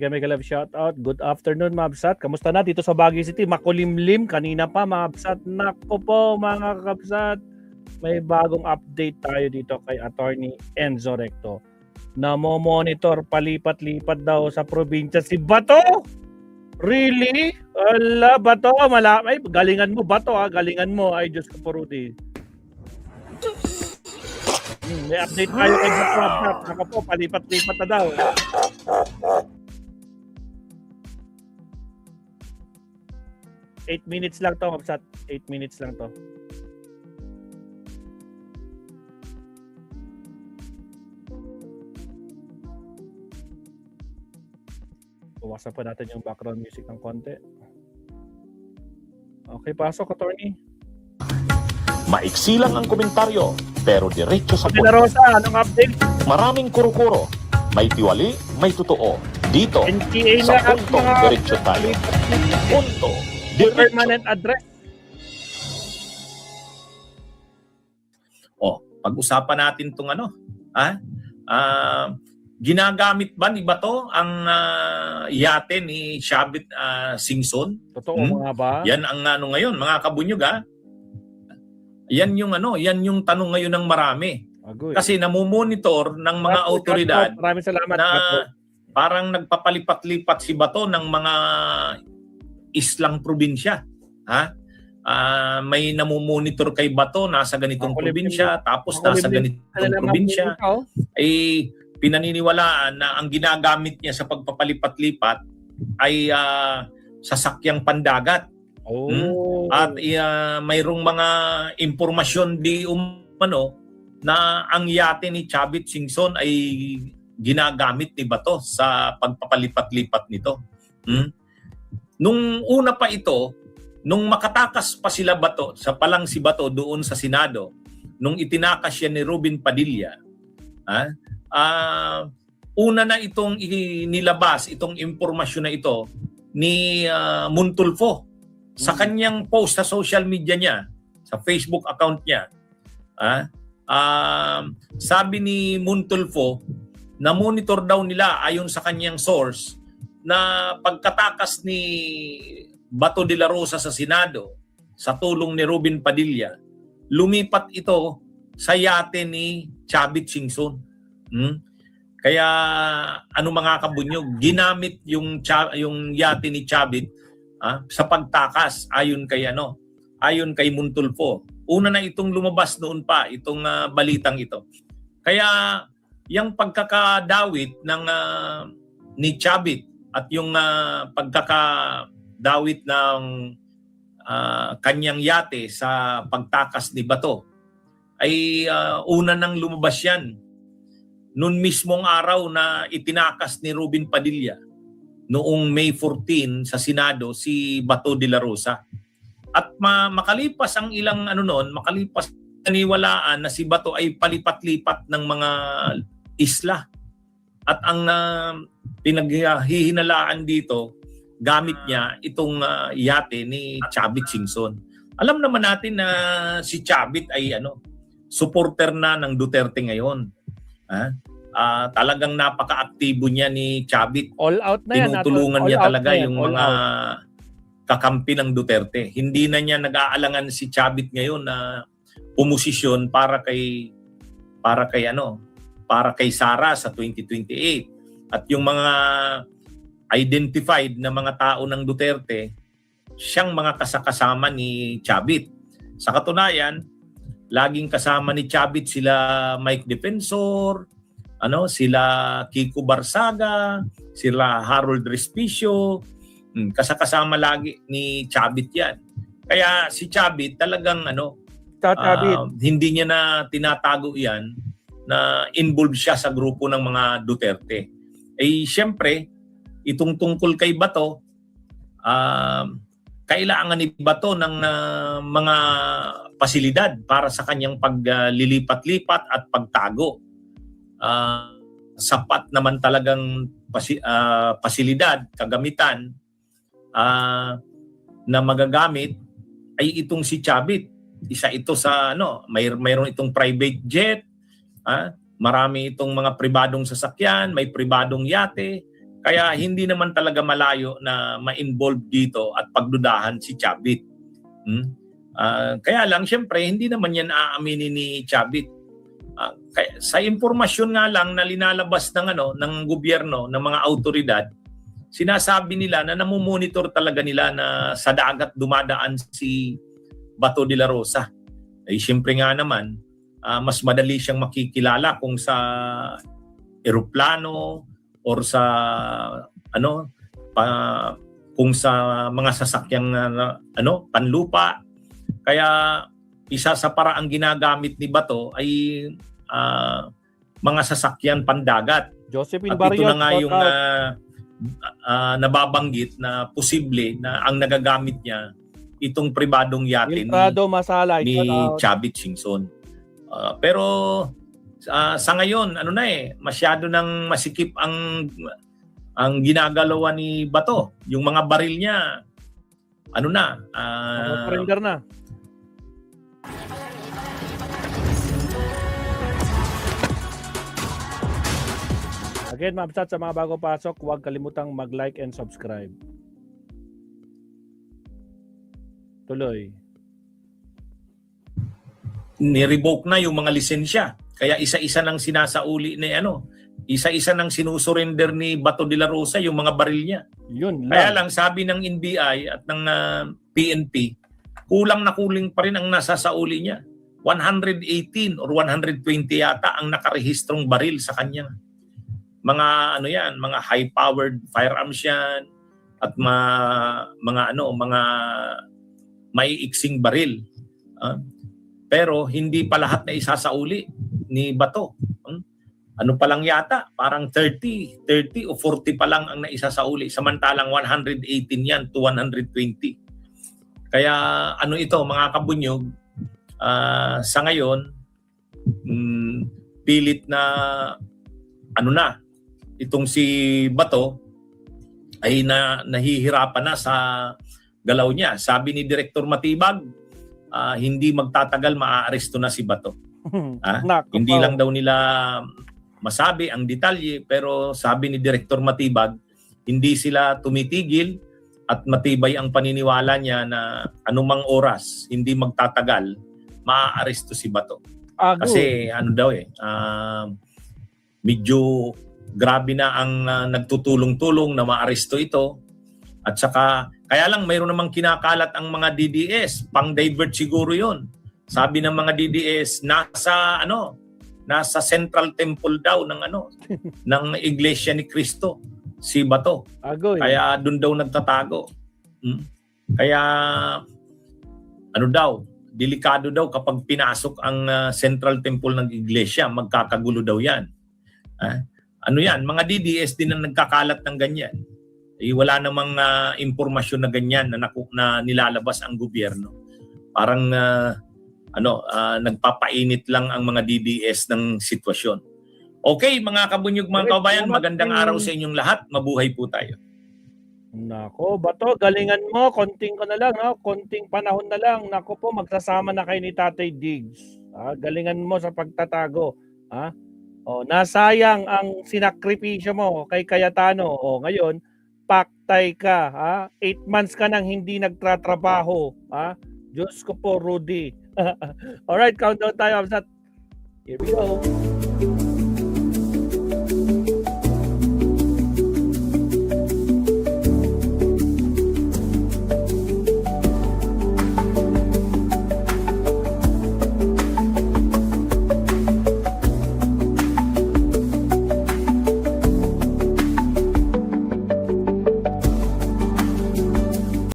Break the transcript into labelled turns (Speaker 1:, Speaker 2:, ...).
Speaker 1: mega love shoutout. Good afternoon, mga kabsat. Kamusta na dito sa Baguio City? Makulimlim kanina pa, mga kabsat. Nako po, mga kabsat. May bagong update tayo dito kay Attorney Enzo Recto. Namo-monitor palipat-lipat daw sa probinsya si Bato. Really? Ala, Bato, ay, galingan mo, Bato, galingan mo. Ay, Diyos ko po, Rudy. May update tayo kay Bato. Nako po, palipat-lipat na daw. Eight minutes lang to, Kapsat. 8 minutes lang to. Bawasan pa natin yung background music ng konti. Okay, pasok, Attorney.
Speaker 2: Maiksi lang ang komentaryo, pero diretso sa
Speaker 1: punto. Rosa, anong update?
Speaker 2: Maraming kuro-kuro. May tiwali, may totoo. Dito,
Speaker 1: NTA
Speaker 2: sa puntong diretso tayo. Punto, diretso.
Speaker 1: Permanent address.
Speaker 3: Pag-usapan natin itong ginagamit ba ni Bato ang yate ni Chavit Singson?
Speaker 1: Totoo nga ba?
Speaker 3: Yan ang ngayon, mga kabunyog Yan yung tanong ngayon ng marami.
Speaker 1: Agoy.
Speaker 3: Kasi namumonitor ng mga autoridad
Speaker 1: Maraming salamat,
Speaker 3: na
Speaker 1: Bato.
Speaker 3: parang nagpapalipat-lipat si Bato ng mga islang probinsya. May namumonitor kay Bato, nasa ganitong probinsya, tapos nasa ganitong probinsya. Ay pinaniniwalaan na ang ginagamit niya sa pagpapalipat-lipat ay sasakyang pandagat. At mayroong mga impormasyon di umano na ang yate ni Chavit Singson ay ginagamit ni Bato sa pagpapalipat-lipat nito. Nung una pa ito, nung makatakas pa sila Bato, si Bato doon sa Senado, nung itinakas siya ni Robin Padilla, una na itong inilabas, itong impormasyon na ito ni Montulfo sa kanyang post sa social media niya, sa Facebook account niya. Sabi ni Montulfo, na monitor daw nila ayon sa kanyang source na pagkatakas ni Bato de la Rosa sa Senado sa tulong ni Robin Padilla, lumipat ito sa yate ni Chavit Singson. Kaya mga kabunyog, ginamit yung yate ni Chavit sa pagtakas ayon kay Montulfo. Una na itong lumabas noon pa itong balitang ito. Kaya yung pagkakadawit ni Chavit at yung pagkakadawit ng kanyang yate sa pagtakas ni Bato ay una nang lumabas yan noon mismong araw na itinakas ni Robin Padilla noong May 14 sa Senado si Bato de la Rosa. At makalipas ang ilang makalipas naniwalaan na si Bato ay palipat-lipat ng mga isla. At ang pinaghihinalaan dito, gamit niya itong yate ni Chavit Singson. Alam naman natin na si Chavit ay supporter na ng Duterte ngayon. Talagang napaka-aktibo niya ni Chavit.
Speaker 1: All out na yan.
Speaker 3: Tinutulungan niya talaga yung mga kakampi ng Duterte. Hindi na niya nag-aalangan si Chavit ngayon na pumosisyon para kay Sara sa 2028. At yung mga identified na mga tao ng Duterte, siyang mga kasama ni Chavit. Sa katunayan, laging kasama ni Chavit sila Mike Defensor, sila Kiko Barsaga, sila Harold Respicio, kasama lagi ni Chavit yan. Kaya si Chavit talagang hindi niya na tinatago yan na involved siya sa grupo ng mga Duterte. Siyempre, itong tungkol kay Bato, kailangan ni Bato ng mga pasilidad para sa kanyang paglilipat-lipat at pagtago. Sapat naman talagang pasilidad, kagamitan na magagamit ay itong si Chavit. Isa ito sa mayroon itong private jet, marami itong mga pribadong sasakyan, may pribadong yate, Kaya hindi naman talaga malayo na ma-involve dito at pagdudahan si Chavit. Kaya lang, syempre, hindi naman yan aaminin ni Chavit. Sa impormasyon nga lang na linalabas ng gobyerno, ng mga autoridad, sinasabi nila na namumonitor talaga nila na sa dagat dumadaan si Bato de la Rosa. Syempre nga naman, mas madali siyang makikilala kung sa eroplano or sa kung sa mga sasakyang panlupa. Kaya isa sa paraang ginagamit ni Bato ay mga sasakyan pandagat.
Speaker 1: Josephine
Speaker 3: At
Speaker 1: Barrios,
Speaker 3: ito na nga yung nababanggit na posible na ang nagagamit niya itong pribadong yate
Speaker 1: Wilfredo Masala,
Speaker 3: ni Chavit Singson. Pero sa ngayon, masyado nang masikip ang ginagalawa ni Bato. Yung mga baril niya,
Speaker 1: surrender na. Again, Mabsat, sa mga bago pasok, huwag kalimutang mag-like and subscribe. Tuloy.
Speaker 3: Ni-revoke na yung mga lisensya. Kaya isa-isa nang sinasauli ni isa-isa nang sinusurrender ni Bato de la Rosa yung mga baril niya.
Speaker 1: Yun lang.
Speaker 3: Kaya lang sabi ng NBI at ng PNP, kulang na kulang pa rin ang nasasauli niya. 118 or 120 yata ang nakarehistrong baril sa kanya. Mga mga high-powered firearms yan at mga maiiksing baril. Pero hindi pa lahat na isasauli ni Bato. Pa lang yata, parang 30 o 40 pa lang ang naisasauli. Samantalang 118 yan to 120. Kaya ito mga kabunyog, sa ngayon, pilit na itong si Bato ay nahihirapan na sa galaw niya. Sabi ni Director Matibag, hindi magtatagal maaaresto na si Bato. Hindi lang daw nila masabi ang detalye, pero sabi ni Director Matibag, hindi sila tumitigil at matibay ang paniniwala niya na anumang oras, hindi magtatagal, maaaresto si Bato. Kasi medyo grabe na ang nagtutulong-tulong na maaresto ito. At saka, kaya lang mayroon namang kinakalat ang mga DDS, pang-divert siguro yon. Sabi ng mga DDS, nasa Central Temple daw ng Iglesia ni Cristo, si Bato. Kaya doon daw nagtatago. Kaya, delikado daw kapag pinasok ang Central Temple ng Iglesia, magkakagulo daw yan. Mga DDS din ang nagkakalat ng ganyan. Wala namang impormasyon na ganyan na nilalabas ang gobyerno. Parang nagpapainit lang ang mga DDS ng sitwasyon. Okay, mga kabunyog, mga kabayan, magandang araw sa inyong lahat. Mabuhay po tayo.
Speaker 1: Nako, Bato, galingan mo. Konting konting panahon na lang. Nako po, magsasama na kayo ni Tatay Diggs. Galingan mo sa pagtatago. Nasayang ang sinakripisyo mo kay Cayetano. Ngayon, paktay ka. 8 months ka nang hindi nagtratrabaho. Diyos ko po, Rudy. Alright, countdown tayo. Here we go.